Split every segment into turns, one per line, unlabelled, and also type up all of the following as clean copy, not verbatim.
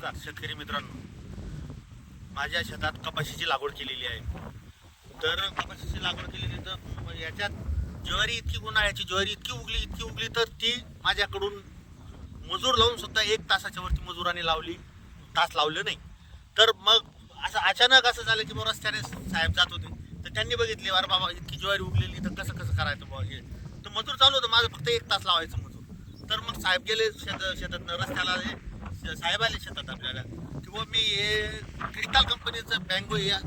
नमस्कार शेतकरी मित्रांनो, माझ्या शेतात कपाशीची लागवड केलेली आहे. तर कपाशीची लागवड केलेली तर याच्यात ज्वारी इतकी उन्हाळ्याची ज्वारी इतकी उगली तर ती माझ्याकडून मजूर लावून सुद्धा 1 तासाच्या वरती मजुराने लावली, तास लावले नाही. तर मग असं अचानक असं झालं की मग रस्त्याने साहेब जात होते तर त्यांनी बघितले, अरे बाबा इतकी ज्वारी उगलेली तर कसं करायचं बाबा हे. तर मजूर चालू होतं माझं, फक्त 1 तास लावायचं मजूर. तर मग साहेब गेले शेतात रस्त्याला, साहेब आले शेतात आपल्याला किंवा मी हे क्रिस्टल कंपनीचं बँगो या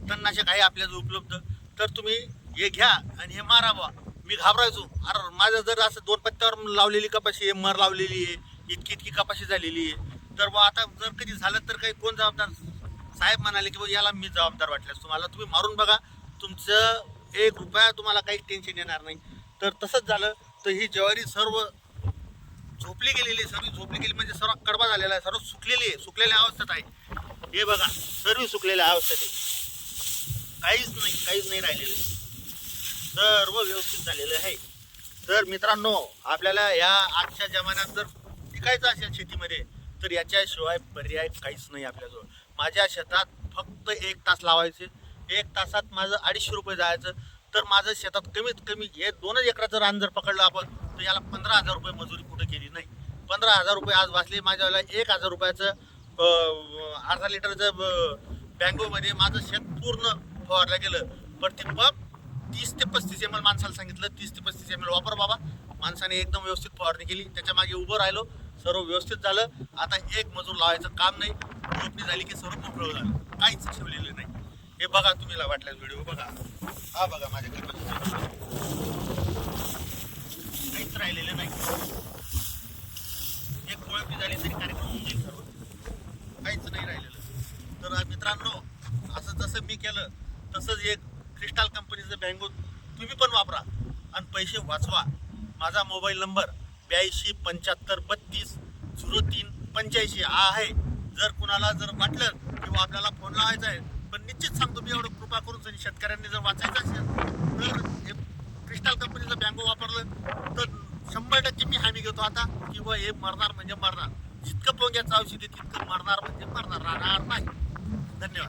तणनाशक आहे आपल्याजवळ उपलब्ध, तर तुम्ही हे घ्या आणि हे मारा बा. मी घाबरायचो, अरे माझं जर असं 2 पत्त्यावर लावलेली कपाशी आहे, मर लावलेली आहे, इतकी कपाशी झालेली आहे, तर बा आता जर कधी झालं तर काही कोण जबाबदार. साहेब म्हणाले की याला मी जबाबदार वाटल्यास तुम्हाला, तुम्ही मारून बघा, तुमचं 1 रुपया तुम्हाला काही टेन्शन येणार नाही. तर तसंच झालं. तर ही ज्वारी सर्व झोपली गेलेली, म्हणजे सर्व कडबा झालेला आहे, सर्व सुकलेली आहे, सुकलेल्या अवस्थेत आहे. हे बघा, सर्व सुकलेल्या अवस्थेत आहे, काहीच नाही राहिलेलं, सर्व व्यवस्थित झालेलं आहे. तर मित्रांनो, आपल्याला या आजच्या जमान्यात जर टिकायचं असेल शेतीमध्ये तर याच्याशिवाय पर्याय काहीच नाही आपल्याजवळ. माझ्या शेतात फक्त 1 तास लावायचे, 1 तासात माझं 250 रुपये जायचं. तर माझं शेतात कमीत कमी हे 2 एकराचं रान जर पकडलं आपण तर याला 15,000 रुपये मजुरी कुठे केली नाही. 15,000 रुपये आज वाचले माझ्याला. 1,000 रुपयाचं अर्धा लिटरचं बँगोमध्ये माझं शेत पूर्ण फवारलं गेलं. पण ते पंप 30 ते 35 ml माणसाला सांगितलं, 30 ते 35 ml वापर बाबा. माणसाने एकदम व्यवस्थित फवारणी केली, त्याच्या मागे उभं राहिलो, सर्व व्यवस्थित झालं. आता 1 मजूर लावायचं काम नाही, रोपणी झाली की सर्व मोकळं झालं, काहीच ठेवलेलं नाही. हे बघा, तुम्ही वाटल्यास व्हिडिओ बघा, हा बघा माझ्याकडे काहीच राहिलेलं नाही. एक कोळपी झाली तरी कार्यक्रम होऊन जाईल, सर्व काहीच नाही राहिलेलं. तर मित्रांनो, असं जसं मी केलं तसंच एक क्रिस्टल कंपनीचं बँगो तुम्ही पण वापरा आणि पैसे वाचवा. माझा मोबाईल नंबर 82 75 32 03 85 हा आहे. जर कुणाला जर वाटलं किंवा आपल्याला फोन लावायचा आहे, पण निश्चित सांगतो मी, एवढं कृपा करून जरी शेतकऱ्यांनी जर वाचायचं असेल तर हे क्रिस्टल कंपनीचं बँगो वापरलं तर 100% मी हमी घेतो आता, किंवा हे मरणार म्हणजे मरणार. जितकं पोंग्याचं औषध आहे तितकं मरणार म्हणजे मरणार, राहणार नाही. धन्यवाद.